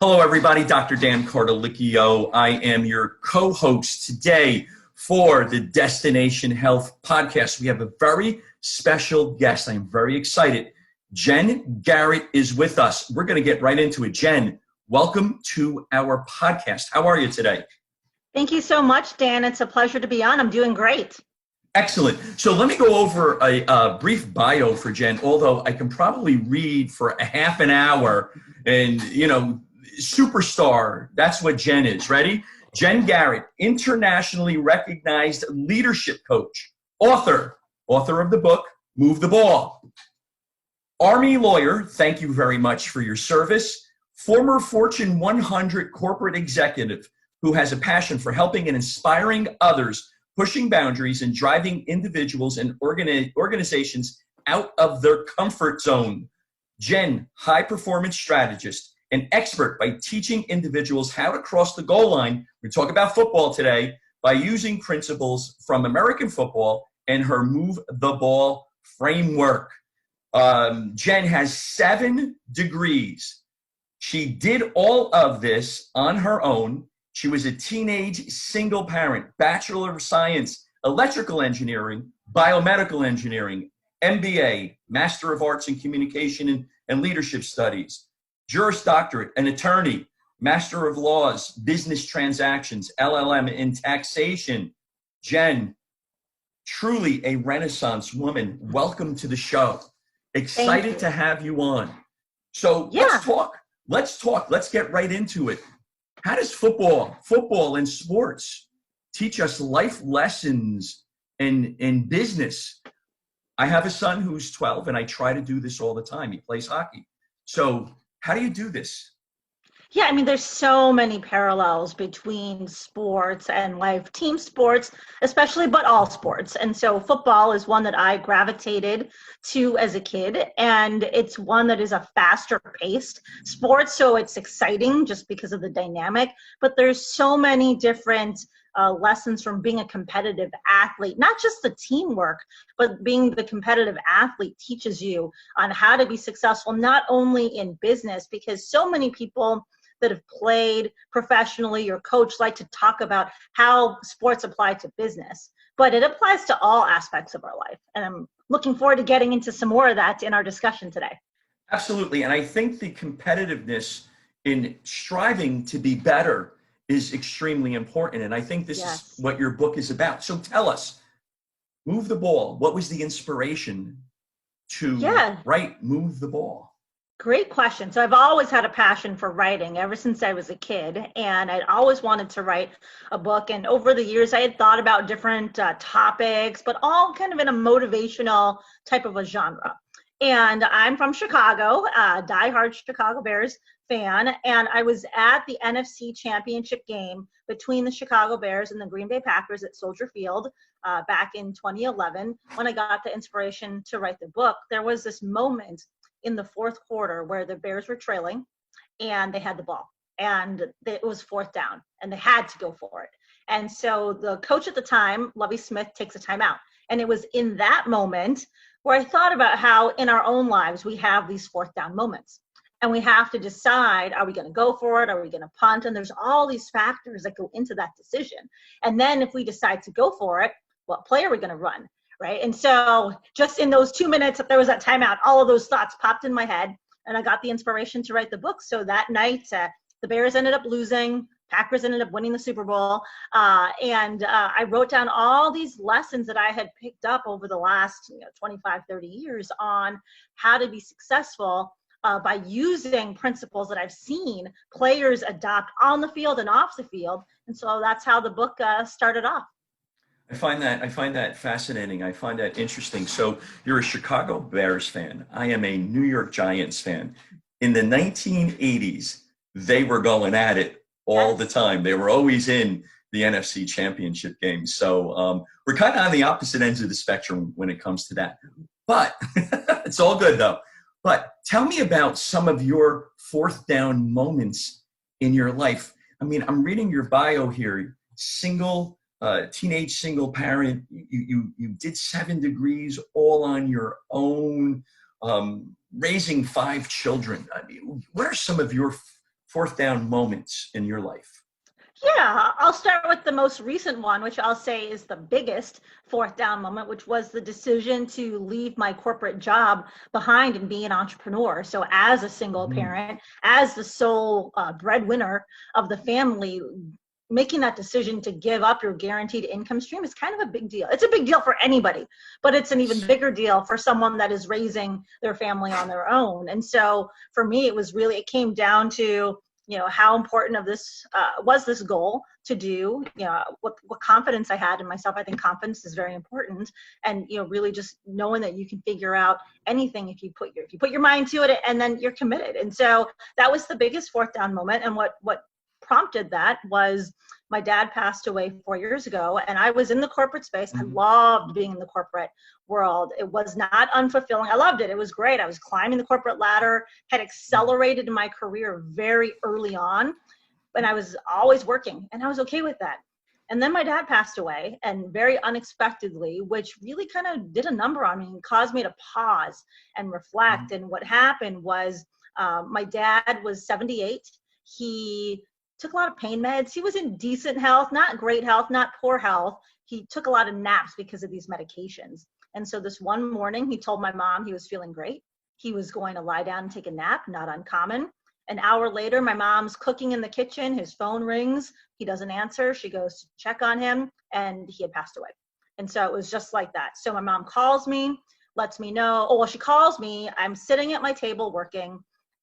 Hello, everybody. Dr. Dan Cartalicchio. I am your co-host today for the Destination Health podcast. We have a very special guest. I am very excited. Jen Garrett is with us. We're going to get right into it. Jen, welcome to our podcast. How are you today? Thank you so much, Dan. It's a pleasure to be on. I'm doing great. Excellent. So let me go over a brief bio for Jen, although I can probably read for a half an hour and, superstar. That's what Jen is. Ready? Jen Garrett, internationally recognized leadership coach, author of the book, Move the Ball. Army lawyer, thank you very much for your service. Former Fortune 100 corporate executive who has a passion for helping and inspiring others, pushing boundaries and driving individuals and organizations out of their comfort zone. Jen, high performance strategist, an expert by teaching individuals how to cross the goal line. We talk about football today by using principles from American football and her Move the Ball framework. Jen has 7 degrees. She did all of this on her own. She was a teenage single parent, Bachelor of Science, Electrical Engineering, Biomedical Engineering, MBA, Master of Arts in Communication and Leadership Studies, Juris Doctorate, an attorney, Master of Laws, Business Transactions, LLM in Taxation. Jen, truly a Renaissance woman. Welcome to the show. Excited to have you on. So let's talk. Let's get right into it. How does football and sports teach us life lessons in business? I have a son who's 12, and I try to do this all the time. He plays hockey. So how do you do this? Yeah, I mean, there's so many parallels between sports and life, team sports, especially, but all sports. And so football is one that I gravitated to as a kid, and it's one that is a faster paced sport. So it's exciting just because of the dynamic, but there's so many different lessons from being a competitive athlete. Not just the teamwork, but being the competitive athlete teaches you on how to be successful, not only in business, because so many people that have played professionally or coach like to talk about how sports apply to business, but it applies to all aspects of our life. And I'm looking forward to getting into some more of that in our discussion today. Absolutely. And I think the competitiveness in striving to be better is extremely important. And I think this is what your book is about. So tell us, Move the Ball. What was the inspiration to write Move the Ball? Great question. So I've always had a passion for writing ever since I was a kid, and I'd always wanted to write a book. And over the years, I had thought about different topics, but all kind of in a motivational type of a genre. And I'm from Chicago, diehard Chicago Bears fan, and I was at the NFC Championship game between the Chicago Bears and the Green Bay Packers at Soldier Field back in 2011 when I got the inspiration to write the book. There was this moment in the fourth quarter where the Bears were trailing and they had the ball and it was 4th down and they had to go for it. And so the coach at the time, Lovie Smith, takes a timeout. And it was in that moment where I thought about how in our own lives we have these 4th down moments and we have to decide, are we going to go for it? Are we going to punt? And there's all these factors that go into that decision. And then if we decide to go for it, what play are we going to run? Right. And so just in those 2 minutes that there was that timeout, all of those thoughts popped in my head and I got the inspiration to write the book. So that night, the Bears ended up losing. Packers ended up winning the Super Bowl. I wrote down all these lessons that I had picked up over the last 25, 30 years on how to be successful by using principles that I've seen players adopt on the field and off the field. And so that's how the book started off. I find that fascinating. I find that interesting. So you're a Chicago Bears fan. I am a New York Giants fan. In the 1980s, they were going at it all the time. They were always in the NFC Championship game. So we're kind of on the opposite ends of the spectrum when it comes to that. But it's all good, though. But tell me about some of your 4th down moments in your life. I mean, I'm reading your bio here. Teenage single parent. You did 7 degrees all on your own. Raising 5 children. I mean, what are some of your fourth down moments in your life? Yeah, I'll start with the most recent one, which I'll say is the biggest fourth down moment, which was the decision to leave my corporate job behind and be an entrepreneur. So, as a single parent, as the sole breadwinner of the family, making that decision to give up your guaranteed income stream is kind of a big deal. It's a big deal for anybody, but it's an even bigger deal for someone that is raising their family on their own. And so, for me, it came down to, how important of this was this goal to do, what confidence I had in myself. I think confidence is very important, and really just knowing that you can figure out anything if you put your mind to it, and then you're committed. And so that was the biggest fourth down moment. And what prompted that was my dad passed away 4 years ago, and I was in the corporate space. I loved being in the corporate world. It was not unfulfilling. I loved it. It was great. I was climbing the corporate ladder, had accelerated in my career very early on, and I was always working, and I was okay with that. And then my dad passed away, and very unexpectedly, which really kind of did a number on me and caused me to pause and reflect. And what happened was my dad was 78. He took a lot of pain meds. He was in decent health, not great health, not poor health. He took a lot of naps because of these medications. And so this one morning, he told my mom he was feeling great. He was going to lie down and take a nap, not uncommon. An hour later, my mom's cooking in the kitchen. His phone rings. He doesn't answer. She goes to check on him, and he had passed away. And so it was just like that. So my mom calls me, lets me know. Oh, well, she calls me. I'm sitting at my table working.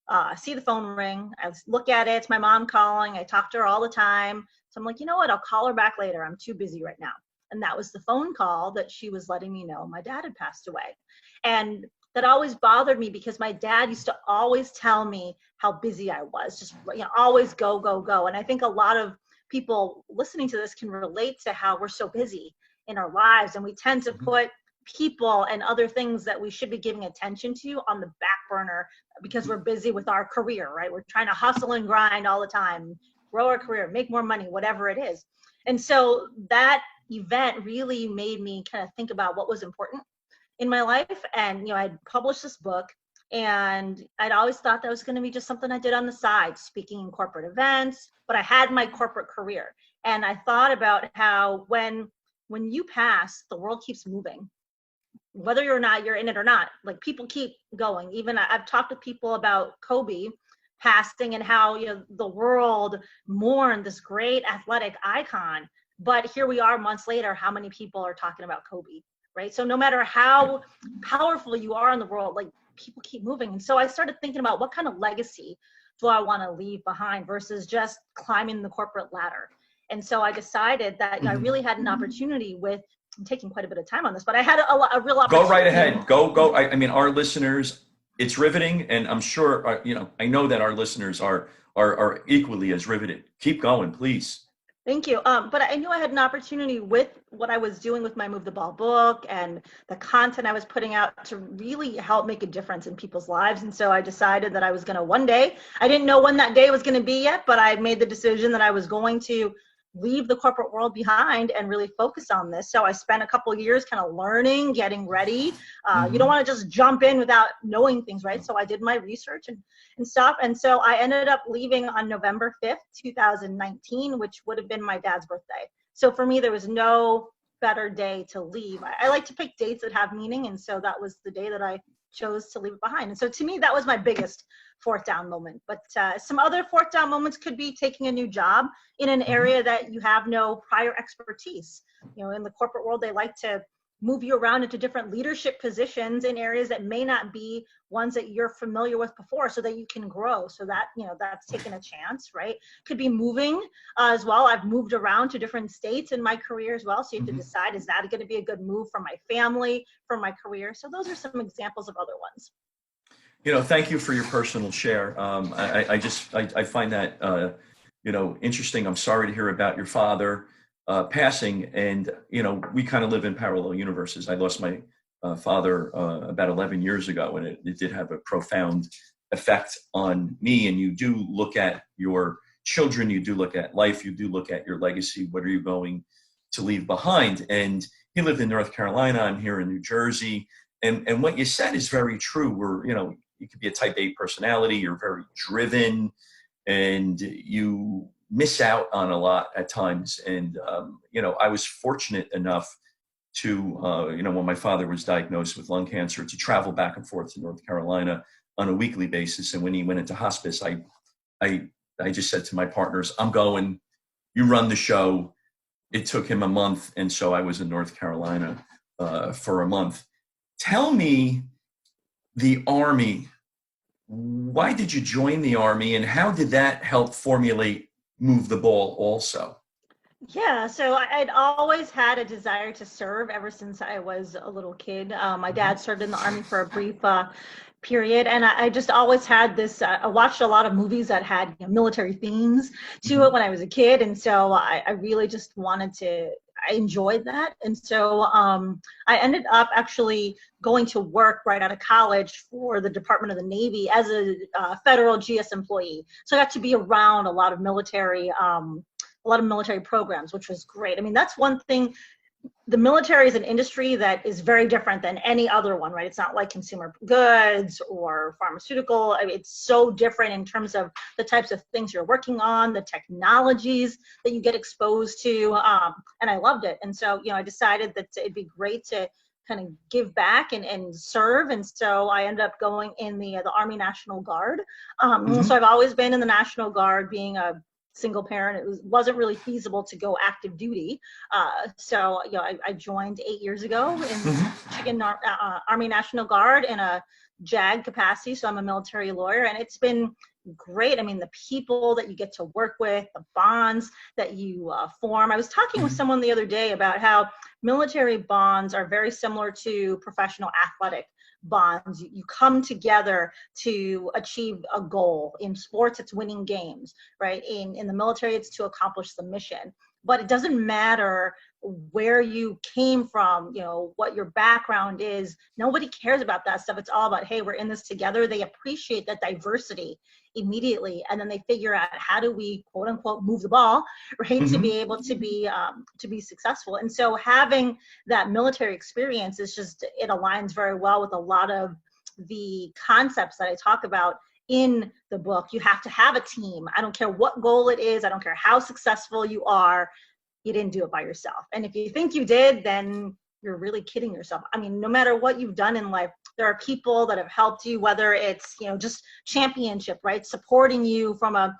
I see the phone ring. I look at it. It's my mom calling. I talk to her all the time. So I'm like, you know what? I'll call her back later. I'm too busy right now. And that was the phone call that she was letting me know my dad had passed away. And that always bothered me because my dad used to always tell me how busy I was, just always go, go, go. And I think a lot of people listening to this can relate to how we're so busy in our lives, and we tend to put people and other things that we should be giving attention to on the back burner because we're busy with our career, right? We're trying to hustle and grind all the time, grow our career, make more money, whatever it is. And so that event really made me kind of think about what was important in my life. And I'd published this book, and I'd always thought that was going to be just something I did on the side, speaking in corporate events, but I had my corporate career. And I thought about how when you pass, the world keeps moving. Whether you're in it or not, like, people keep going. Even I've talked to people about Kobe passing and how the world mourned this great athletic icon, but here we are months later, how many people are talking about Kobe, right? So no matter how powerful you are in the world, like, people keep moving. And so I started thinking about what kind of legacy do I want to leave behind versus just climbing the corporate ladder. And so I decided that I really had an opportunity with, I'm taking quite a bit of time on this, but I had a real opportunity. Go right ahead. Go. I mean, our listeners, it's riveting. And I'm sure, I know that our listeners are equally as riveted. Keep going, please. Thank you. But I knew I had an opportunity with what I was doing with my Move the Ball book and the content I was putting out to really help make a difference in people's lives. And so I decided that I was going to one day, I didn't know when that day was going to be yet, but I made the decision that I was going to leave the corporate world behind and really focus on this. So I spent a couple of years kind of learning, getting ready. You don't want to just jump in without knowing things, right? So I did my research and stuff. And so I ended up leaving on November 5th, 2019, which would have been my dad's birthday. So for me, there was no better day to leave. I like to pick dates that have meaning. And so that was the day that I chose to leave it behind. And so to me, that was my biggest fourth down moment. But some other fourth down moments could be taking a new job in an area that you have no prior expertise. In the corporate world, they like to move you around into different leadership positions in areas that may not be ones that you're familiar with before, so that you can grow. So that, that's taking a chance, right? Could be moving as well. I've moved around to different states in my career as well. So you have to decide, is that going to be a good move for my family, for my career? So those are some examples of other ones. Thank you for your personal share. I find that, interesting. I'm sorry to hear about your father passing, and, we kind of live in parallel universes. I lost my father about 11 years ago, and it did have a profound effect on me. And you do look at your children, you do look at life, you do look at your legacy. What are you going to leave behind? And he lived in North Carolina. I'm here in New Jersey. And what you said is very true. You could be a type A personality. You're very driven. and you miss out on a lot at times. And, I was fortunate enough to, when my father was diagnosed with lung cancer, to travel back and forth to North Carolina on a weekly basis. And when he went into hospice, I just said to my partners, I'm going, you run the show. It took him a month. And so I was in North Carolina for a month. Tell me, the Army, why did you join the Army, and how did that help formulate Move the Ball also? Yeah, so I'd always had a desire to serve ever since I was a little kid. My dad served in the Army for a brief period, and I just always had this. I watched a lot of movies that had military themes to it when I was a kid, and so I really just wanted to. I enjoyed that, and so I ended up actually going to work right out of college for the Department of the Navy as a federal GS employee. So I got to be around a lot of military programs, which was great. I mean, that's one thing. The military is an industry that is very different than any other one, right? It's not like consumer goods or pharmaceutical. I mean, it's so different in terms of the types of things you're working on, the technologies that you get exposed to, and I loved it. And so, I decided that it'd be great to kind of give back and serve. And so I ended up going in the Army National Guard. So I've always been in the National Guard, being a single parent. It wasn't really feasible to go active duty. So I joined 8 years ago in Michigan Army National Guard in a JAG capacity. So I'm a military lawyer, and it's been great. I mean, the people that you get to work with, the bonds that you form. I was talking with someone the other day about how military bonds are very similar to professional athletic bonds. You come together to achieve a goal. In sports, it's winning games, right? In the military, it's to accomplish the mission. But it doesn't matter where you came from, what your background is. Nobody cares about that stuff. It's all about, hey, we're in this together. They appreciate that diversity immediately, and then they figure out, how do we, quote unquote, move the ball, right, to be able to be successful. And so having that military experience is just, it aligns very well with a lot of the concepts that I talk about in the book. You have to have a team. I don't care what goal it is. I don't care how successful you are. You didn't do it by yourself. And if you think you did, then you're really kidding yourself. I mean, no matter what you've done in life, there are people that have helped you, whether it's, just championship, right? Supporting you from a,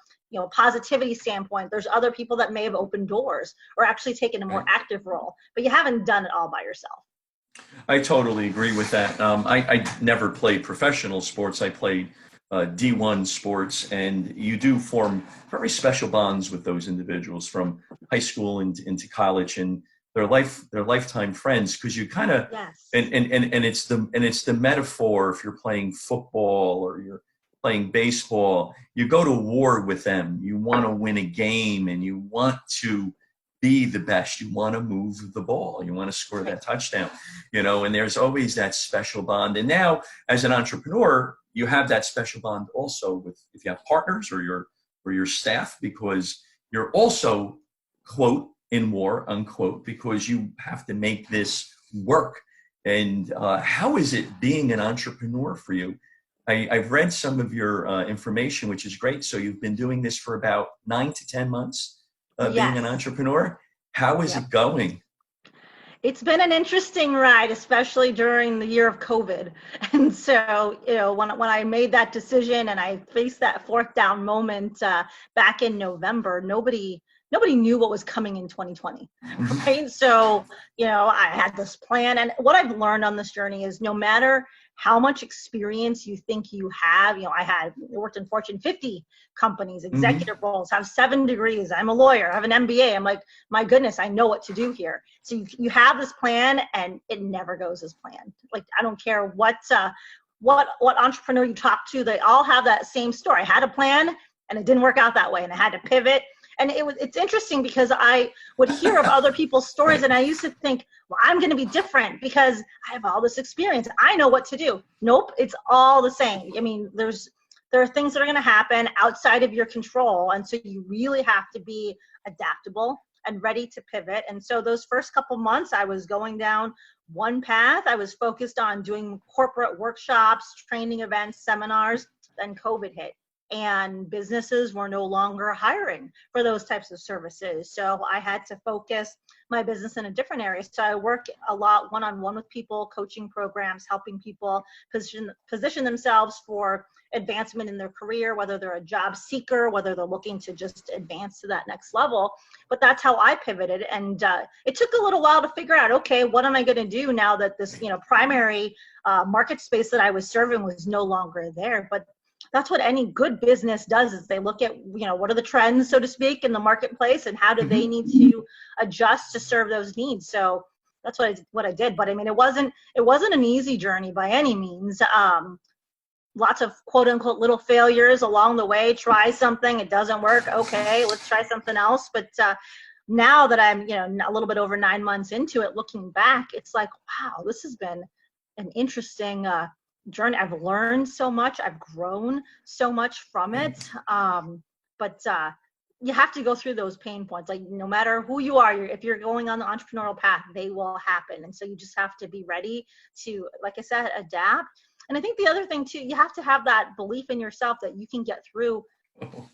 positivity standpoint. There's other people that may have opened doors or actually taken a more active role, but you haven't done it all by yourself. I totally agree with that. I never played professional sports. I played D1 sports, and you do form very special bonds with those individuals from high school into college, and they're lifetime friends, because you kind of, yes. and it's the metaphor. If you're playing football or you're playing baseball, you go to war with them. You want to win a game, and you want to be the best. You want to move the ball. You want to score that touchdown, and there's always that special bond. And now, as an entrepreneur, you have that special bond also with, if you have partners or your staff, because you're also, quote, in war, unquote, because you have to make this work. And how is it being an entrepreneur for you? I've read some of your information, which is great. So you've been doing this for about 9 to 10 months, being an entrepreneur. How is it going? It's been an interesting ride, especially during the year of COVID. And so, when I made that decision and I faced that fourth down moment back in November, nobody knew what was coming in 2020, right? So, I had this plan, and what I've learned on this journey is, no matter how much experience you think you have, I worked in Fortune 50 companies, executive roles, have 7 degrees. I'm a lawyer, I have an MBA. I'm like, my goodness, I know what to do here. So you have this plan, and it never goes as planned. Like, I don't care what entrepreneur you talk to, they all have that same story. I had a plan, and it didn't work out that way, and I had to pivot. And it's interesting, because I would hear of other people's stories, and I used to think, well, I'm going to be different because I have all this experience. I know what to do. Nope, it's all the same. I mean, there are things that are going to happen outside of your control, and so you really have to be adaptable and ready to pivot. And so those first couple months, I was going down one path. I was focused on doing corporate workshops, training events, seminars. Then COVID hit. and businesses were no longer hiring for those types of services. So I had to focus my business in a different area. So I work a lot one-on-one with people, coaching programs, helping people position themselves for advancement in their career, whether they're a job seeker, whether they're looking to just advance to that next level. But that's how I pivoted. And it took a little while to figure out, okay, what am I going to do now that this, primary market space that I was serving was no longer there? But that's what any good business does, is they look at, what are the trends, so to speak, in the marketplace, and how do they need to adjust to serve those needs. So that's what I did. But I mean, it wasn't an easy journey by any means. Lots of quote unquote little failures along the way. Try something, it doesn't work. Okay, let's try something else. But now that I'm, a little bit over 9 months into it, looking back, it's like, wow, this has been an interesting journey. I've learned so much. I've grown so much from it. But you have to go through those pain points. Like, no matter who you are, if you're going on the entrepreneurial path, they will happen. And so you just have to be ready to, like I said, adapt. And I think the other thing too, you have to have that belief in yourself that you can get through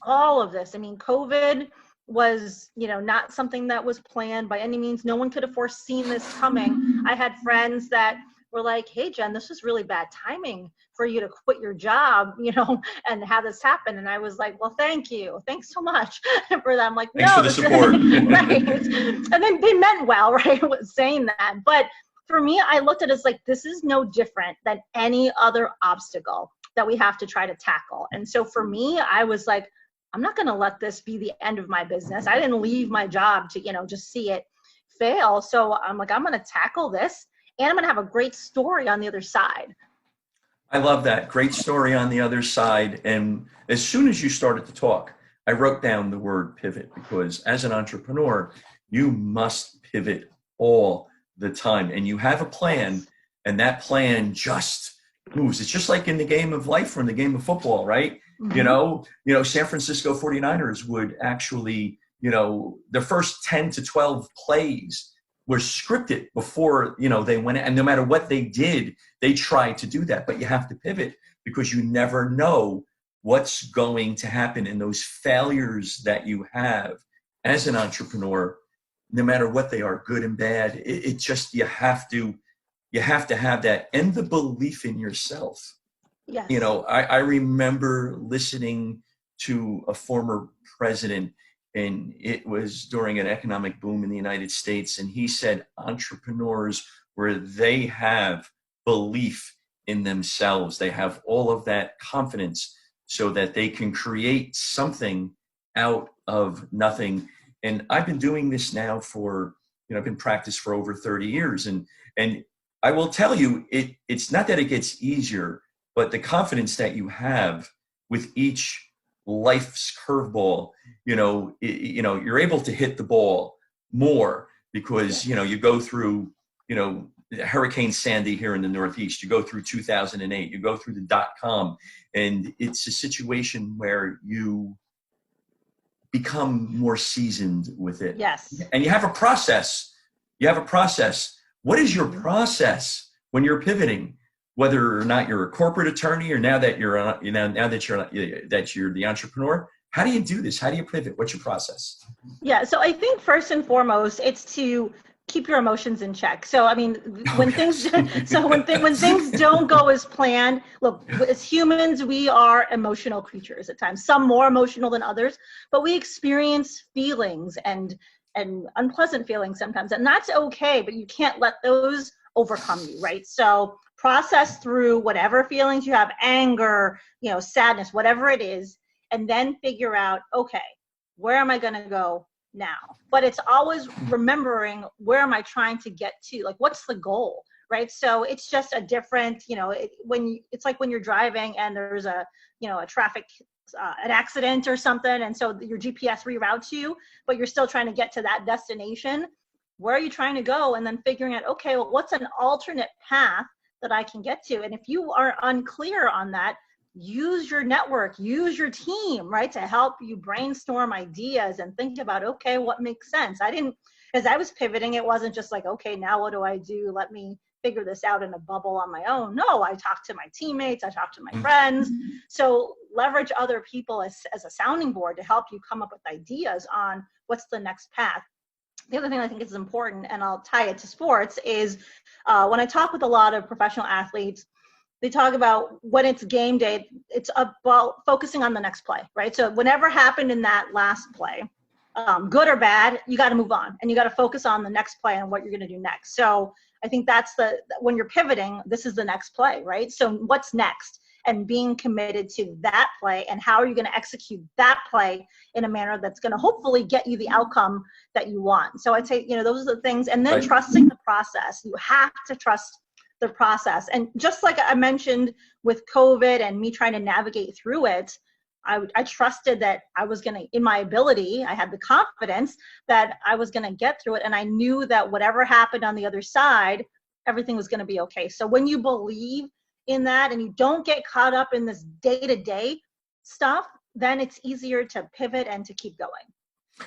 all of this. I mean, COVID was, not something that was planned by any means. No one could have foreseen this coming. I had friends that were like, hey, Jen, this was really bad timing for you to quit your job, and have this happen. And I was like, well, thank you. Thanks so much for that. I'm like, thanks for the support. Right. And then they meant well, right, with saying that. But for me, I looked at it as like, this is no different than any other obstacle that we have to try to tackle. And so for me, I was like, I'm not going to let this be the end of my business. I didn't leave my job to, just see it fail. So I'm like, I'm going to tackle this, and I'm going to have a great story on the other side. I love that. Great story on the other side. And as soon as you started to talk, I wrote down the word pivot, because as an entrepreneur, you must pivot all the time, and you have a plan, and that plan just moves. It's just like in the game of life or in the game of football, right? Mm-hmm. San Francisco 49ers would actually, the first 10 to 12 plays were scripted before, they went, and no matter what they did, they tried to do that. But you have to pivot, because you never know what's going to happen. And those failures that you have as an entrepreneur, no matter what they are, good and bad, it just, you have to have that, and the belief in yourself. Yes. I remember listening to a former president, and it was during an economic boom in the United States. And he said, entrepreneurs, where they have belief in themselves, they have all of that confidence, so that they can create something out of nothing. And I've been doing this now for, I've been practiced for over 30 years. And I will tell you, it's not that it gets easier, but the confidence that you have with each life's curveball, you're able to hit the ball more, because, you go through, Hurricane Sandy here in the Northeast, you go through 2008, you go through the .com, and it's a situation where you become more seasoned with it. Yes. And you have a process. What is your process when you're pivoting, whether or not you're a corporate attorney, or now that you're the entrepreneur? How do you do this? How do you pivot? What's your process? Yeah. So I think first and foremost, it's to keep your emotions in check. So, I mean, when things don't go as planned, look, as humans, we are emotional creatures at times, some more emotional than others, but we experience feelings and unpleasant feelings sometimes, and that's okay, but you can't let those overcome you, right? So process through whatever feelings you have, anger, sadness, whatever it is, and then figure out, okay, where am I going to go now? But it's always remembering, where am I trying to get to? Like, what's the goal, right? So it's just a different, it's like when you're driving and there's a traffic, an accident or something, and so your GPS reroutes you, but you're still trying to get to that destination. Where are you trying to go? And then figuring out, okay, well, what's an alternate path that I can get to? And if you are unclear on that, use your network, use your team, right, to help you brainstorm ideas and think about, okay, what makes sense? As I was pivoting, it wasn't just like, okay, now what do I do? Let me, figure this out in a bubble on my own. No, I talk to my teammates, I talk to my friends. So leverage other people as a sounding board to help you come up with ideas on what's the next path. The other thing I think is important, and I'll tie it to sports, is when I talk with a lot of professional athletes, they talk about when it's game day, it's about focusing on the next play, right? So whatever happened in that last play, good or bad, you got to move on and you got to focus on the next play and what you're going to do next. So I think that's when you're pivoting, this is the next play, right? So what's next? And being committed to that play, and how are you going to execute that play in a manner that's going to hopefully get you the outcome that you want. So I'd say, those are the things. And then trusting the process. You have to trust the process. And just like I mentioned with COVID and me trying to navigate through it, I trusted that I was going to, in my ability, I had the confidence that I was going to get through it. And I knew that whatever happened on the other side, everything was going to be okay. So when you believe in that and you don't get caught up in this day-to-day stuff, then it's easier to pivot and to keep going.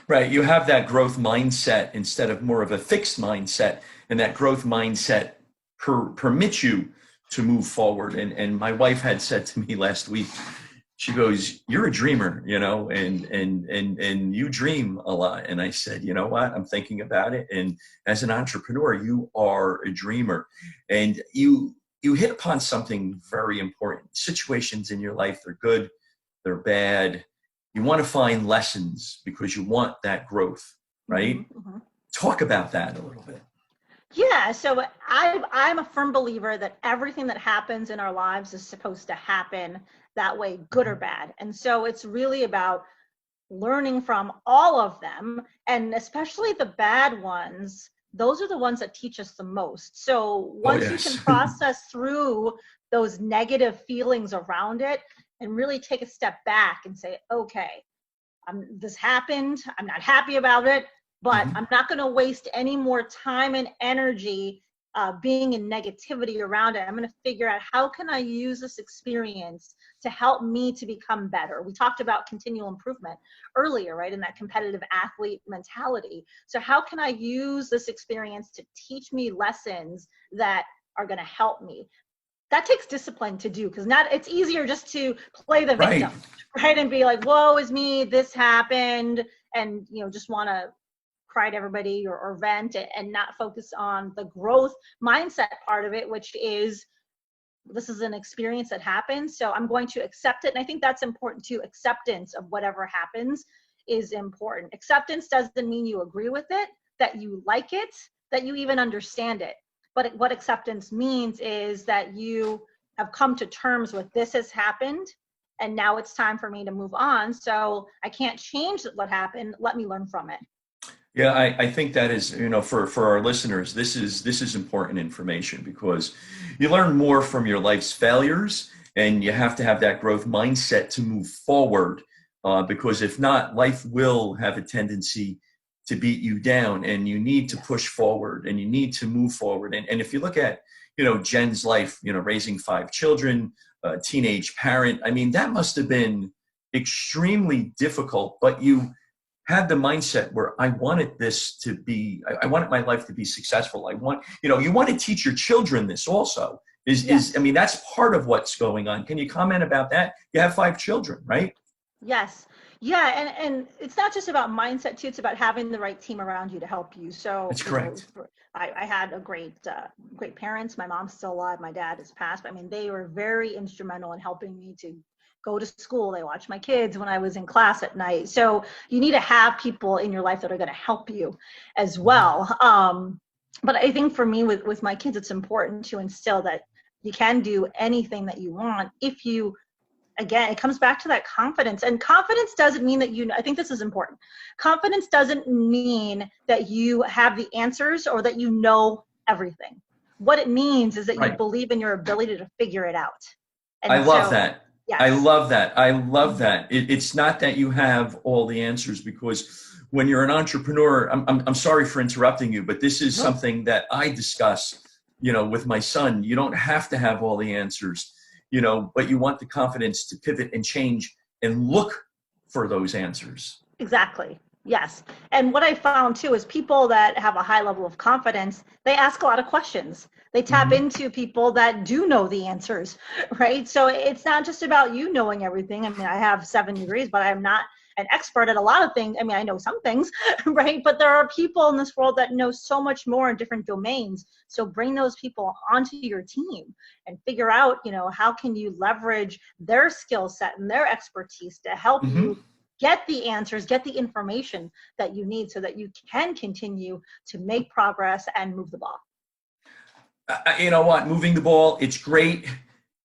Right. You have that growth mindset instead of more of a fixed mindset, and that growth mindset permits you to move forward. And my wife had said to me last week, she goes, "You're a dreamer, and you dream a lot." And I said, "You know what? I'm thinking about it. And as an entrepreneur, you are a dreamer, and you hit upon something very important. Situations in your life, they're good, they're bad. You want to find lessons because you want that growth, right?" Mm-hmm. Talk about that a little bit. Yeah, so I'm a firm believer that everything that happens in our lives is supposed to happen that way, good or bad. And so it's really about learning from all of them, and especially the bad ones. Those are the ones that teach us the most. So once you can process through those negative feelings around it and really take a step back and say, okay, this happened, I'm not happy about it, but I'm not going to waste any more time and energy being in negativity around it. I'm going to figure out, how can I use this experience to help me to become better? We talked about continual improvement earlier, right? In that competitive athlete mentality. So how can I use this experience to teach me lessons that are going to help me? That takes discipline to do, because it's easier just to play the victim, right? And be like, woe is me, this happened, and just want to cry to everybody or vent, and not focus on the growth mindset part of it, which is, this is an experience that happens, so I'm going to accept it. And I think that's important too. Acceptance of whatever happens is important. Acceptance doesn't mean you agree with it, that you like it, that you even understand it. But what acceptance means is that you have come to terms with, this has happened, and now it's time for me to move on. So I can't change what happened. Let me learn from it. Yeah, I think that is, for our listeners, this is important information, because you learn more from your life's failures, and you have to have that growth mindset to move forward, because if not, life will have a tendency to beat you down, and you need to push forward, and you need to move forward. And if you look at, Jen's life, raising 5 children, a teenage parent, I mean, that must have been extremely difficult, but you had the mindset where I wanted I wanted my life to be successful. I want, you want to teach your children this also. I mean, that's part of what's going on. Can you comment about that? You have 5 children, right? Yes. Yeah. And it's not just about mindset too. It's about having the right team around you to help you. So that's correct. I had a great parents. My mom's still alive. My dad has passed. I mean, they were very instrumental in helping me to go to school. They watched my kids when I was in class at night. So you need to have people in your life that are going to help you as well. But I think for me with my kids, it's important to instill that you can do anything that you want if you, again, it comes back to that confidence. And confidence doesn't mean that I think this is important. Confidence doesn't mean that you have the answers or that you know everything. What it means is that you believe in your ability to figure it out. And I love that. Yes. I love that. It's not that you have all the answers, because when you're an entrepreneur, I'm sorry for interrupting you, but this is something that I discuss, with my son. You don't have to have all the answers, but you want the confidence to pivot and change and look for those answers. Exactly. Yes. And what I found too is people that have a high level of confidence, they ask a lot of questions. They tap Hmm. into people that do know the answers, right? So it's not just about you knowing everything. I mean, I have 7 degrees, but I'm not an expert at a lot of things. I mean, I know some things, right? But there are people in this world that know so much more in different domains. So bring those people onto your team and figure out, how can you leverage their skill set and their expertise to help Hmm. you get the answers, get the information that you need so that you can continue to make progress and move the ball. You know what? Moving the ball, it's great.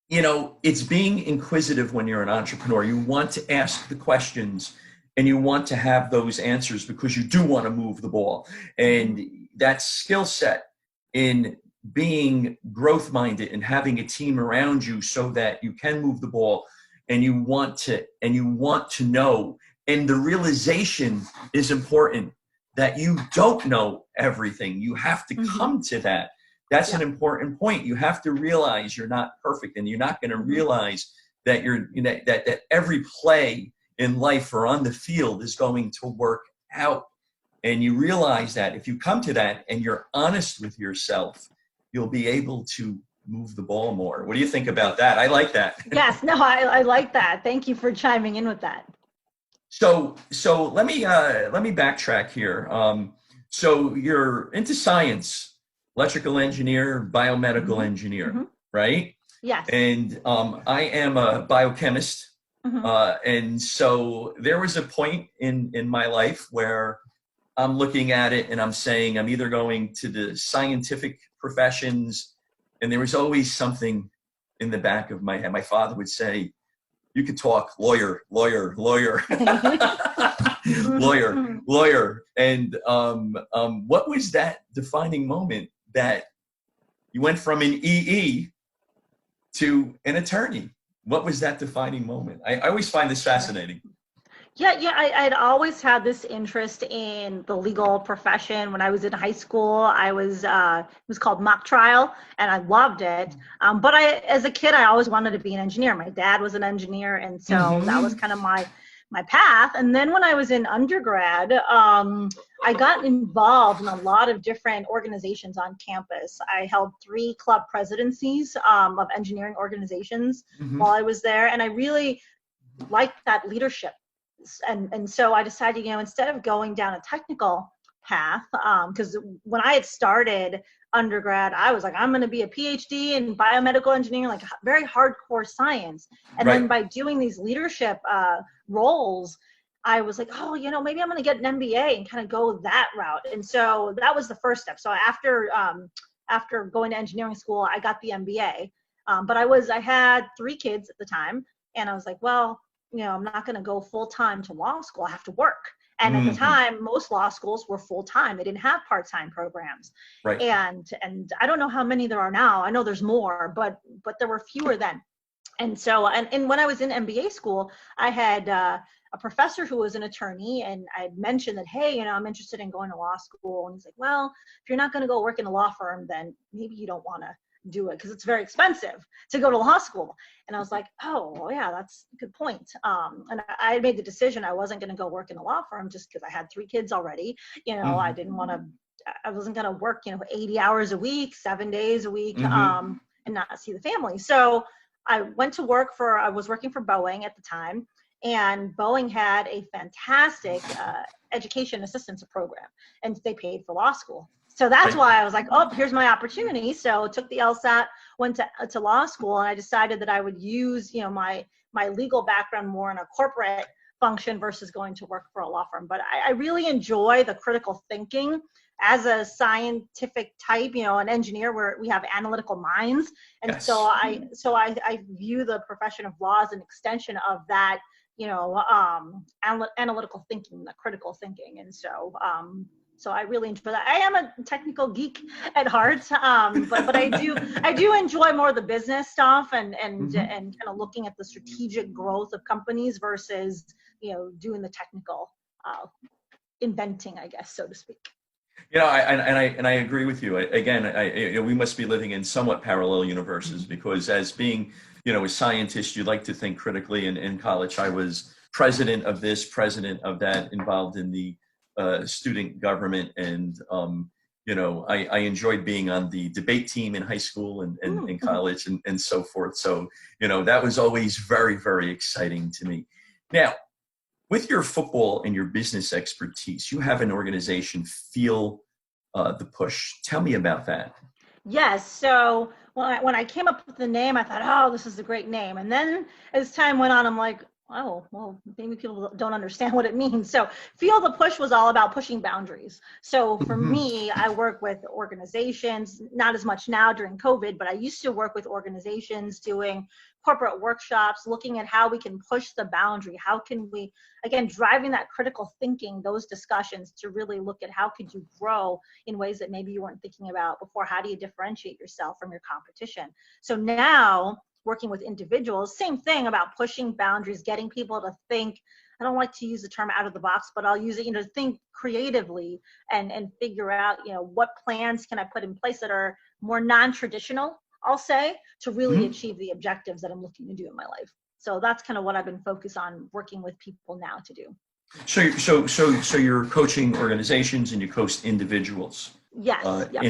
It's being inquisitive when you're an entrepreneur. You want to ask the questions and you want to have those answers because you do want to move the ball. And that skill set in being growth minded and having a team around you so that you can move the ball and you want to know, and the realization is important that you don't know everything. You have to Mm-hmm. come to that. That's Yeah. an important point. You have to realize you're not perfect, and you're not going to Mm-hmm. realize that that every play in life or on the field is going to work out. And you realize that if you come to that and you're honest with yourself, you'll be able to move the ball more. What do you think about that? I like that. Yes, no, I like that. Thank you for chiming in with that. So let me backtrack here. So you're into science, electrical engineer, biomedical Mm-hmm. engineer, Mm-hmm. right? Yes. And I am a biochemist, Mm-hmm. and so there was a point in my life where I'm looking at it and I'm saying I'm either going to the scientific professions, and there was always something in the back of my head. My father would say, "You could talk, lawyer, lawyer, lawyer." Lawyer, Mm-hmm. lawyer. And what was that defining moment that you went from an EE to an attorney? What was that defining moment? I always find this Sure. fascinating. Yeah. I'd always had this interest in the legal profession. When I was in high school, it was called mock trial, and I loved it. But as a kid, I always wanted to be an engineer. My dad was an engineer, and so that was Mm-hmm. kind of my path. And then when I was in undergrad, I got involved in a lot of different organizations on campus. I held 3 club presidencies of engineering organizations Mm-hmm. while I was there, and I really liked that leadership. And so I decided, instead of going down a technical path, because when I had started undergrad, I was like, I'm going to be a PhD in biomedical engineering, like very hardcore science. And then Right. by doing these leadership roles, I was like, oh, maybe I'm going to get an MBA and kind of go that route. And so that was the first step. So after going to engineering school, I got the MBA. But I had 3 kids at the time, and I was like, well, I'm not going to go full time to law school. I have to work. And at the Mm-hmm. time, most law schools were full time. They didn't have part time programs. Right. And I don't know how many there are now. I know there's more, but there were fewer then. And so, and when I was in MBA school, I had a professor who was an attorney, and I mentioned that, hey, I'm interested in going to law school. And he's like, well, if you're not going to go work in a law firm, then maybe you don't want to do it because it's very expensive to go to law school. And I was like, oh, yeah, that's a good point. And I made the decision I wasn't going to go work in a law firm just because I had 3 kids already. I Mm-hmm. didn't want to. I wasn't going to work, 80 hours a week, 7 days a week, Mm-hmm. and not see the family. So I went to I was working for Boeing at the time, and Boeing had a fantastic education assistance program, and they paid for law school. So that's Right. why I was like, oh, here's my opportunity. So took the LSAT, went to law school, and I decided that I would use, my legal background more in a corporate function versus going to work for a law firm. But I really enjoy the critical thinking as a scientific type, an engineer where we have analytical minds. And so Yes. I view the profession of law as an extension of that, analytical thinking, the critical thinking. And so I really enjoy that. I am a technical geek at heart, but I do enjoy more of the business stuff and Mm-hmm. kind of looking at the strategic growth of companies versus doing the technical inventing, I guess, so to speak. I agree with you. We must be living in somewhat parallel universes because as being, a scientist, you like to think critically. In college, I was president of this, president of that, involved in the student government, and I enjoyed being on the debate team in high school and in college and so forth. So, that was always very, very exciting to me. Now, with your football and your business expertise, you have an organization, Feel the Push. Tell me about that. Yes. So when I came up with the name, I thought, oh, this is a great name. And then as time went on, I'm like, oh, well, maybe people don't understand what it means. So Feel the Push was all about pushing boundaries. So for me, I work with organizations, not as much now during COVID, but I used to work with organizations doing corporate workshops, looking at how we can push the boundary. How can we, again, driving that critical thinking, those discussions to really look at how could you grow in ways that maybe you weren't thinking about before. How do you differentiate yourself from your competition? So now, working with individuals, same thing about pushing boundaries, getting people to think. I don't like to use the term out of the box, but I'll use it, to think creatively and figure out, what plans can I put in place that are more non-traditional, I'll say, to really achieve the objectives that I'm looking to do in my life. So that's kind of what I've been focused on working with people now to do. So you're coaching organizations and you coach individuals. Yes. Yep.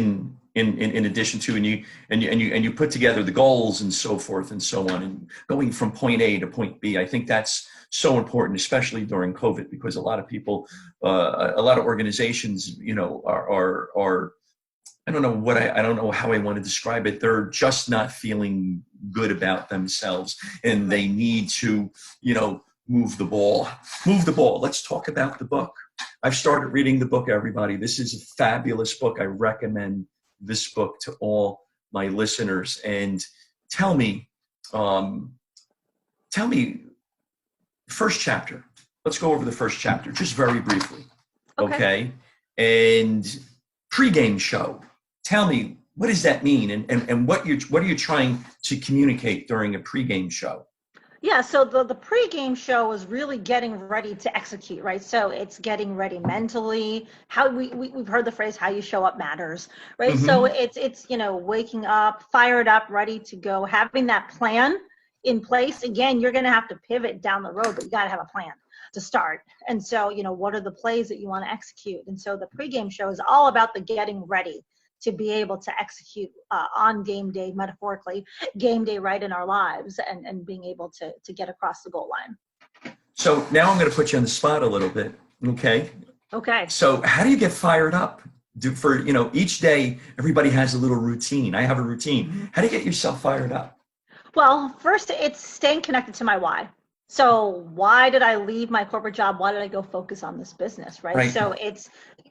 In addition to, and you put together the goals and so forth and so on, and going from point A to point B. I think that's so important, especially during COVID, because a lot of people, a lot of organizations, are I don't know how I want to describe it. They're just not feeling good about themselves, and they need to, move the ball. Let's talk about the book. I've started reading the book, everybody. This is a fabulous book. I recommend this book to all my listeners. And tell me, first chapter. Let's go over the first chapter, just very briefly. Okay? And pregame show. Tell me, what does that mean? And what are you trying to communicate during a pregame show? Yeah, so the pregame show is really getting ready to execute, right? So it's getting ready mentally. How we've heard the phrase, how you show up matters, right? So it's waking up, fired up, ready to go, having that plan in place. Again, you're going to have to pivot down the road, but you got to have a plan to start. And so, what are the plays that you want to execute? And so the pregame show is all about the getting ready to be able to execute on game day, metaphorically, game day right in our lives, and being able to get across the goal line. So now I'm going to put you on the spot a little bit. Okay. So how do you get fired up? For each day, everybody has a little routine. I have a routine. How do you get yourself fired up? Well, first, it's staying connected to my why. So why did I leave my corporate job? Why did I go focus on this business, right? So it's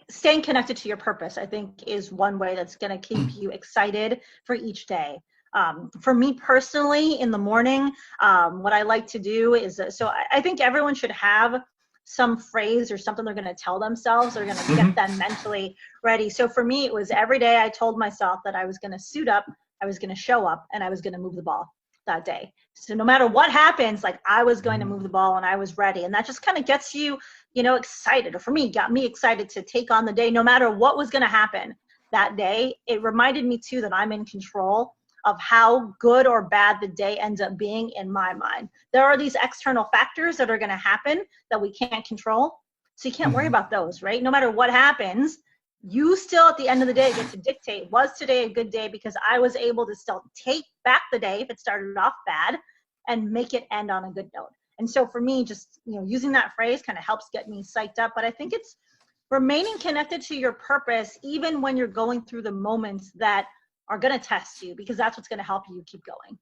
staying connected to your purpose, I think, is one way that's going to keep you excited for each day. For me personally, in the morning, what I like to do is, so I think everyone should have some phrase or something they're going to tell themselves. They're going to get them mentally ready. So for me, it was every day I told myself that I was going to suit up, I was going to show up, and I was going to move the ball that day. So no matter what happens, like I was going to move the ball and I was ready. And that just kind of gets you, excited, or for me, got me excited to take on the day, no matter what was going to happen that day. It reminded me too that I'm in control of how good or bad the day ends up being in my mind. There are these external factors that are going to happen that we can't control. So you can't worry about those, right? No matter what happens, you still at the end of the day get to dictate, was today a good day? Because I was able to still take back the day if it started off bad and make it end on a good note. And so for me, just using that phrase kind of helps get me psyched up. But I think it's remaining connected to your purpose, even when you're going through the moments that are going to test you, because that's what's going to help you keep going.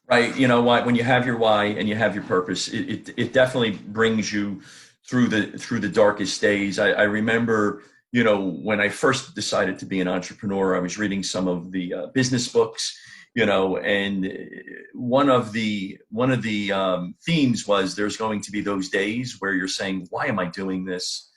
Right. You know what? When you have your why and you have your purpose, it definitely brings you through the darkest days. I remember, when I first decided to be an entrepreneur, I was reading some of the business books, and one of the themes was there's going to be those days where you're saying, why am I doing this?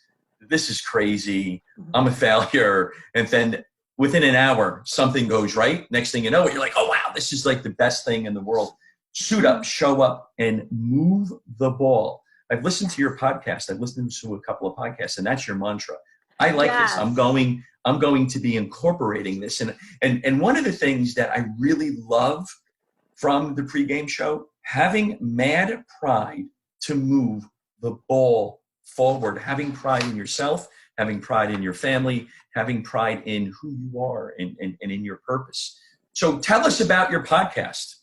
This is crazy. I'm a failure. And then within an hour, something goes right. Next thing you know, you're like, oh, wow, this is like the best thing in the world. Suit up, show up, and move the ball. I've listened to your podcast. I've listened to a couple of podcasts, and that's your mantra. I like this. I'm going to be incorporating this. And one of the things that I really love from the pregame show, having mad pride to move the ball forward, having pride in yourself, having pride in your family, having pride in who you are and in your purpose. So tell us about your podcast.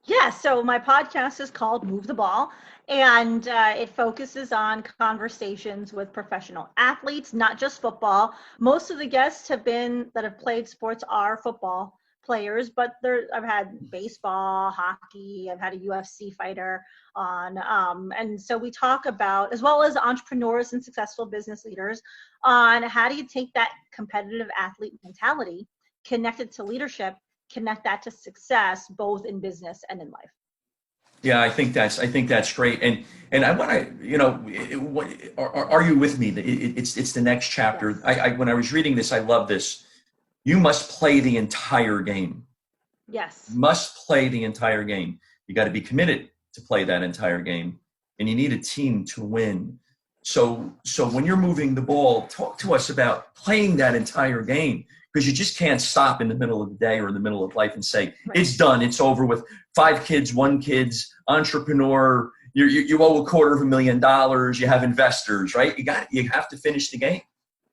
Yeah, so my podcast is called Move the Ball, and it focuses on conversations with professional athletes, not just football. Most of the guests that have played sports are football players, but I've had baseball, hockey, I've had a UFC fighter on, and so we talk about, as well as entrepreneurs and successful business leaders, on how do you take that competitive athlete mentality, connect it to leadership, connect that to success, both in business and in life. Yeah, I think that's great. And I want to, are you with me? It's the next chapter. Yes. When I was reading this, I love this. You must play the entire game. Yes. Must play the entire game. You got to be committed to play that entire game, and you need a team to win. So when you're moving the ball, talk to us about playing that entire game, because you just can't stop in the middle of the day or in the middle of life and say, Right. It's done, it's over with. 5 kids, 1 kid's entrepreneur, you owe $250,000, you have investors, right? You have to finish the game.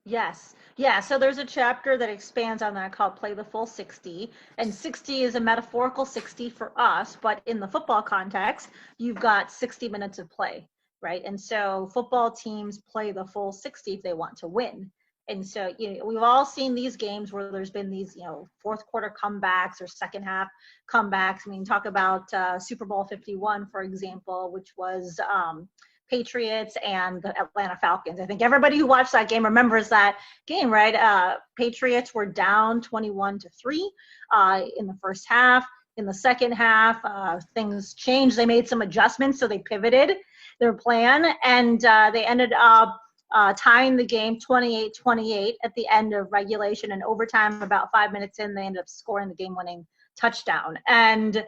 Yes. Yeah. So there's a chapter that expands on that called Play the Full 60. And 60 is a metaphorical 60 for us, but in the football context, you've got 60 minutes of play, right? And so football teams play the full 60 if they want to win. And so, we've all seen these games where there's been these, fourth quarter comebacks or second half comebacks. I mean, talk about Super Bowl 51, for example, which was Patriots and the Atlanta Falcons. I think everybody who watched that game remembers that game, right? Patriots were down 21-3 in the first half. In the second half, things changed. They made some adjustments, so they pivoted their plan, and they ended up tying the game 28-28 at the end of regulation and overtime. About 5 minutes in, they ended up scoring the game-winning touchdown. And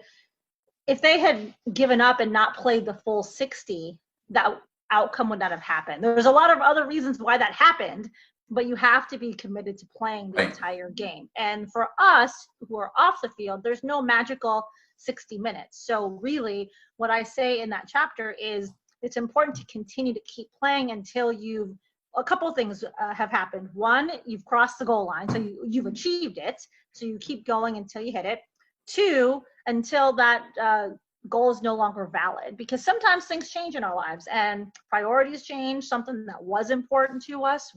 if they had given up and not played the full 60, that outcome would not have happened. There's a lot of other reasons why that happened, but you have to be committed to playing the entire game. And for us who are off the field, there's no magical 60 minutes. So really, what I say in that chapter is it's important to continue to keep playing until a couple of things have happened. One, you've crossed the goal line, so you've achieved it. So you keep going until you hit it. 2, until that goal is no longer valid, because sometimes things change in our lives and priorities change. Something that was important to us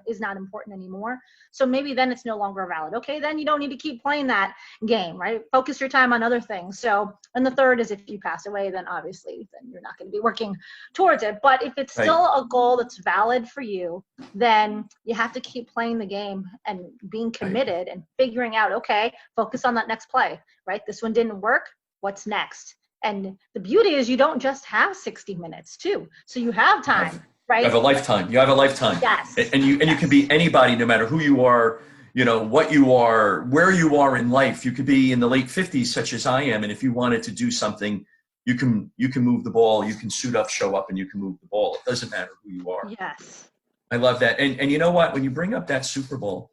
is not important anymore. So maybe then it's no longer valid. Okay, then you don't need to keep playing that game, right? Focus your time on other things. So, and the third is if you pass away, then obviously then you're not going to be working towards it. But if it's still a goal that's valid for you, then you have to keep playing the game and being committed and figuring out, okay, focus on that next play, right? This one didn't work. What's next? And the beauty is you don't just have 60 minutes too. So you have time, right? You have a lifetime. You have a lifetime. Yes. And you can be anybody, no matter who you are, what you are, where you are in life. You could be in the late 50s, such as I am. And if you wanted to do something, you can move the ball, you can suit up, show up, and you can move the ball. It doesn't matter who you are. Yes. I love that. And you know what? When you bring up that Super Bowl,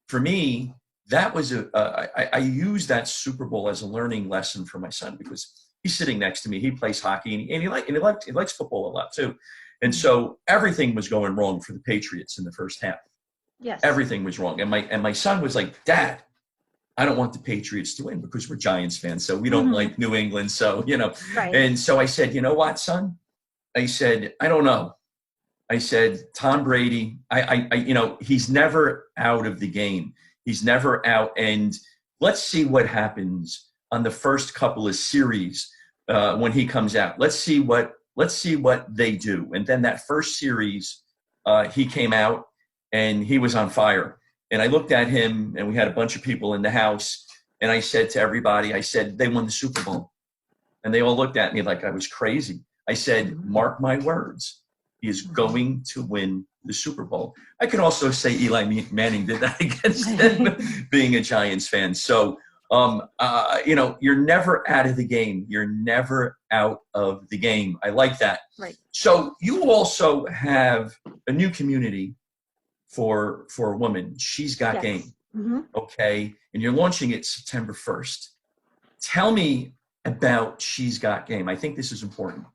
for me, that was I use that Super Bowl as a learning lesson for my son, because he's sitting next to me. He plays hockey and he likes football a lot too. And so everything was going wrong for the Patriots in the first half. Yes. Everything was wrong. And my son was like, Dad, I don't want the Patriots to win because we're Giants fans. So we don't like New England. So, Right. And so I said, you know what, son? I said, I don't know. I said, Tom Brady, he's never out of the game. He's never out. And let's see what happens on the first couple of series when he comes out. Let's see what they do. And then that first series, he came out and he was on fire. And I looked at him, and we had a bunch of people in the house, and I said to everybody, I said, they won the Super Bowl. And they all looked at me like I was crazy. I said, mark my words, he is going to win the Super Bowl. I can also say Eli Manning did that against them, being a Giants fan. So, you're never out of the game. You're never out of the game. I like that. Right. So you also have a new community for a woman. She's Got Game. Mm-hmm. Okay. And you're launching it September 1st. Tell me about She's Got Game. I think this is important.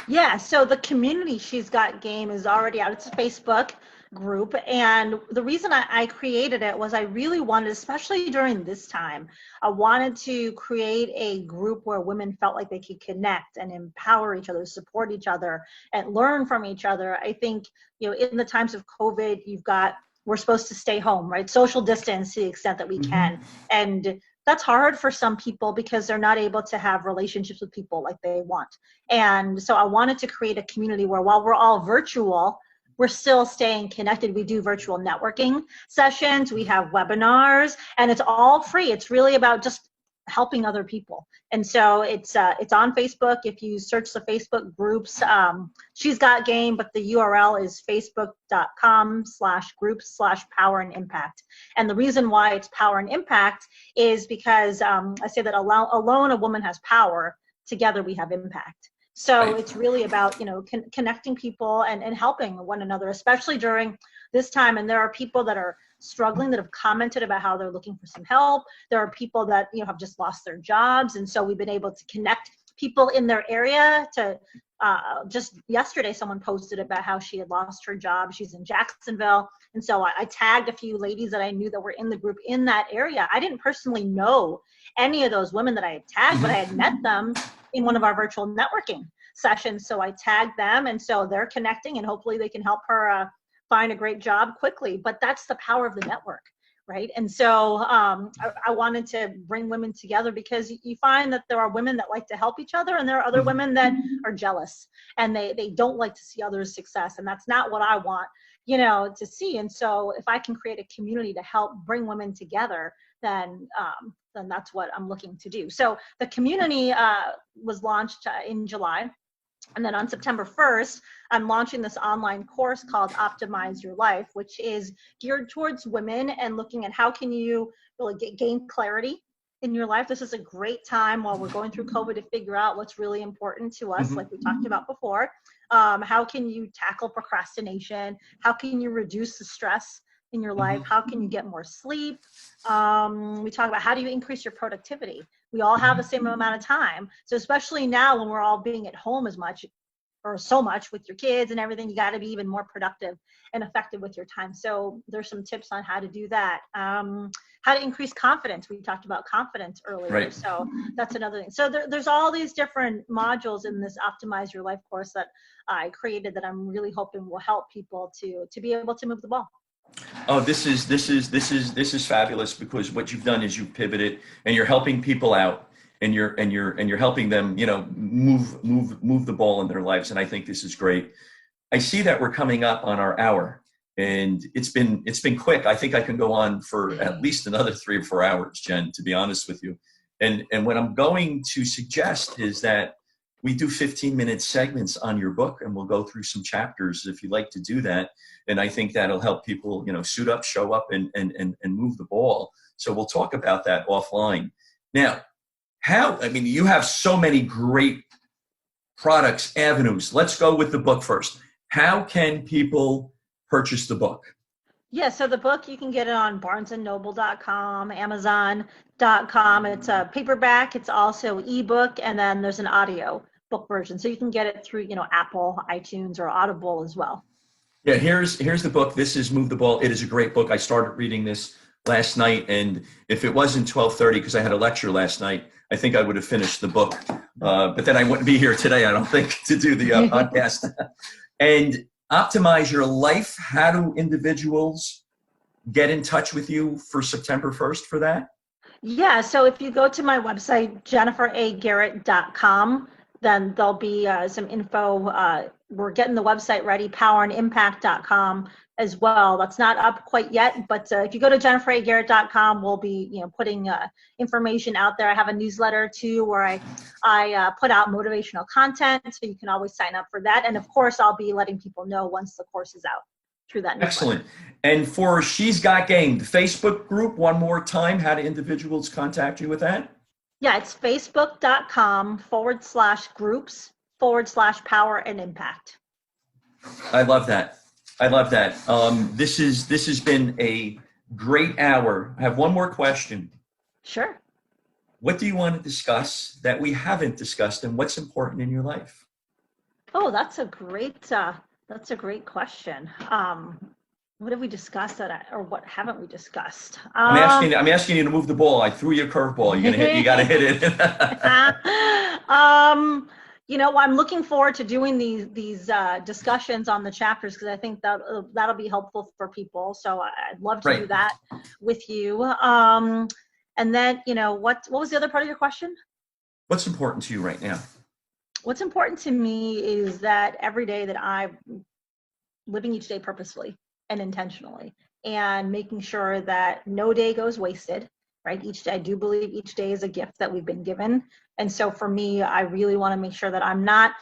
Yeah, so the community She's Got Game is already out. It's Facebook. group. And the reason I created it was I really wanted, especially during this time, I wanted to create a group where women felt like they could connect and empower each other, support each other, and learn from each other. I think, in the times of COVID, we're supposed to stay home, right? Social distance to the extent that we can. And that's hard for some people because they're not able to have relationships with people like they want. And so I wanted to create a community where while we're all virtual, we're still staying connected. We do virtual networking sessions, we have webinars, and it's all free. It's really about just helping other people. And so it's on Facebook. If you search the Facebook groups, She's Got Game, but the URL is facebook.com/groups/power and impact. And the reason why it's power and impact is because I say that alone a woman has power, together we have impact. So it's really about, connecting people and helping one another, especially during this time. And there are people that are struggling that have commented about how they're looking for some help. There are people that, have just lost their jobs. And so we've been able to connect people in their area to, just yesterday, someone posted about how she had lost her job. She's in Jacksonville. And so I tagged a few ladies that I knew that were in the group in that area. I didn't personally know any of those women that I had tagged, but I had met them in one of our virtual networking sessions. So I tagged them, and so they're connecting, and hopefully they can help her find a great job quickly. But that's the power of the network, right? And so I wanted to bring women together because you find that there are women that like to help each other, and there are other women that are jealous and they don't like to see others' success, and that's not what I want, to see. And so if I can create a community to help bring women together, then that's what I'm looking to do. So the community was launched in July. And then on September 1st, I'm launching this online course called Optimize Your Life, which is geared towards women and looking at how can you really gain clarity in your life. This is a great time while we're going through COVID to figure out what's really important to us, like we talked about before. How can you tackle procrastination? How can you reduce the stress in your life? How can you get more sleep? We talk about how do you increase your productivity? We all have the same amount of time. So especially now when we're all being at home as much or so much with your kids and everything, you got to be even more productive and effective with your time. So there's some tips on how to do that. How to increase confidence. We talked about confidence earlier. Right. So that's another thing. So there's all these different modules in this Optimize Your Life course that I created that I'm really hoping will help people to be able to move the ball. Oh, this is fabulous, because what you've done is you've pivoted and you're helping people out, and you're helping them, move the ball in their lives. And I think this is great. I see that we're coming up on our hour, and it's been quick. I think I can go on for at least another 3 or 4 hours, Jen, to be honest with you. And what I'm going to suggest is that we do 15-minute segments on your book, and we'll go through some chapters if you'd like to do that. And I think that'll help people, suit up, show up, and move the ball. So we'll talk about that offline. Now, you have so many great products, avenues. Let's go with the book first. How can people purchase the book? Yeah, so the book, you can get it on barnesandnoble.com, amazon.com. It's a paperback. It's also ebook, and then there's an audio book version. So you can get it through, Apple, iTunes, or Audible as well. Yeah, here's the book. This is Move the Ball. It is a great book. I started reading this last night, and if it wasn't 12:30, because I had a lecture last night, I think I would have finished the book. But then I wouldn't be here today, I don't think, to do the podcast. And Optimize Your Life. How do individuals get in touch with you for September 1st for that? Yeah, so if you go to my website, jenniferagarrett.com, then there'll be some info. We're getting the website ready, powerandimpact.com as well. That's not up quite yet, but if you go to jenniferagarrett.com, we'll be putting information out there. I have a newsletter too where I put out motivational content, so you can always sign up for that. And of course, I'll be letting people know once the course is out through that newsletter. Excellent. And for She's Got Game, the Facebook group, one more time, how do individuals contact you with that? Yeah, it's facebook.com/groups/power and impact. I love that. This has been a great hour. I have one more question. Sure. What do you want to discuss that we haven't discussed, and what's important in your life? Oh, that's a great question. What have we discussed or what haven't we discussed? I'm asking you to move the ball. I threw you a curveball. You got to hit it. I'm looking forward to doing these discussions on the chapters, because I think that'll be helpful for people. So I'd love to do that with you. And then, what was the other part of your question? What's important to you right now? What's important to me is that every day that I'm living each day purposefully and intentionally, and making sure that no day goes wasted, right? Each day, I do believe each day is a gift that we've been given. And so for me, I really want to make sure that I'm not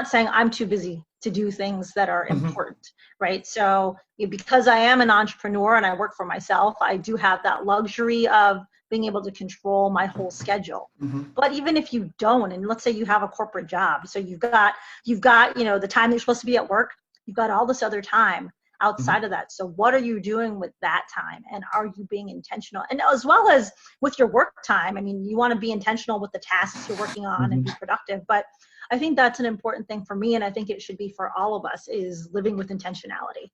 saying I'm too busy to do things that are important, right? So because I am an entrepreneur and I work for myself, I do have that luxury of being able to control my whole schedule. But even if you don't, and let's say you have a corporate job, so you've got the time that you're supposed to be at work, you've got all this other time outside of that. So what are you doing with that time? And are you being intentional? And as well as with your work time, I mean, you want to be intentional with the tasks you're working on and be productive. But I think that's an important thing for me, and I think it should be for all of us, is living with intentionality.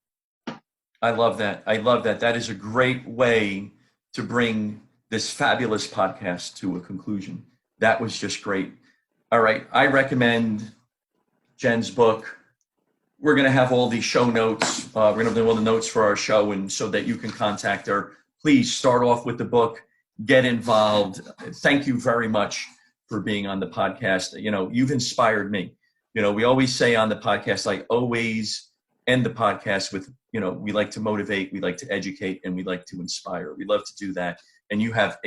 I love that. That is a great way to bring this fabulous podcast to a conclusion. That was just great. All right. I recommend Jen's book. We're going to have all the show notes. We're going to have all the notes for our show, and so that you can contact her. Please start off with the book, get involved. Thank you very much for being on the podcast. You've inspired me. We always say on the podcast, I always end the podcast with, we like to motivate, we like to educate, and we like to inspire. We love to do that. And you have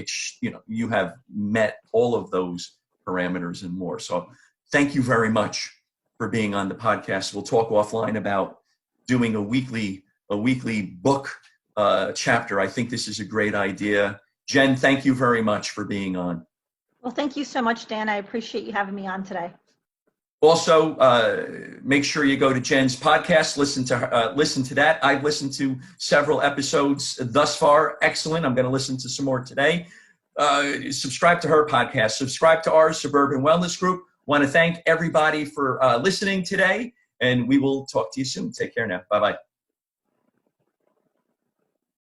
met all of those parameters and more. So thank you very much for being on the podcast. We'll talk offline about doing a weekly book chapter. I think this is a great idea. Jen, thank you very much for being on. Well, thank you so much, Dan. I appreciate you having me on today. Also, make sure you go to Jen's podcast, listen to that. I've listened to several episodes thus far. Excellent. I'm going to listen to some more today. Subscribe to her podcast. Subscribe to ours, Suburban Wellness Group. Want to thank everybody for listening today, and we will talk to you soon. Take care now. Bye-bye.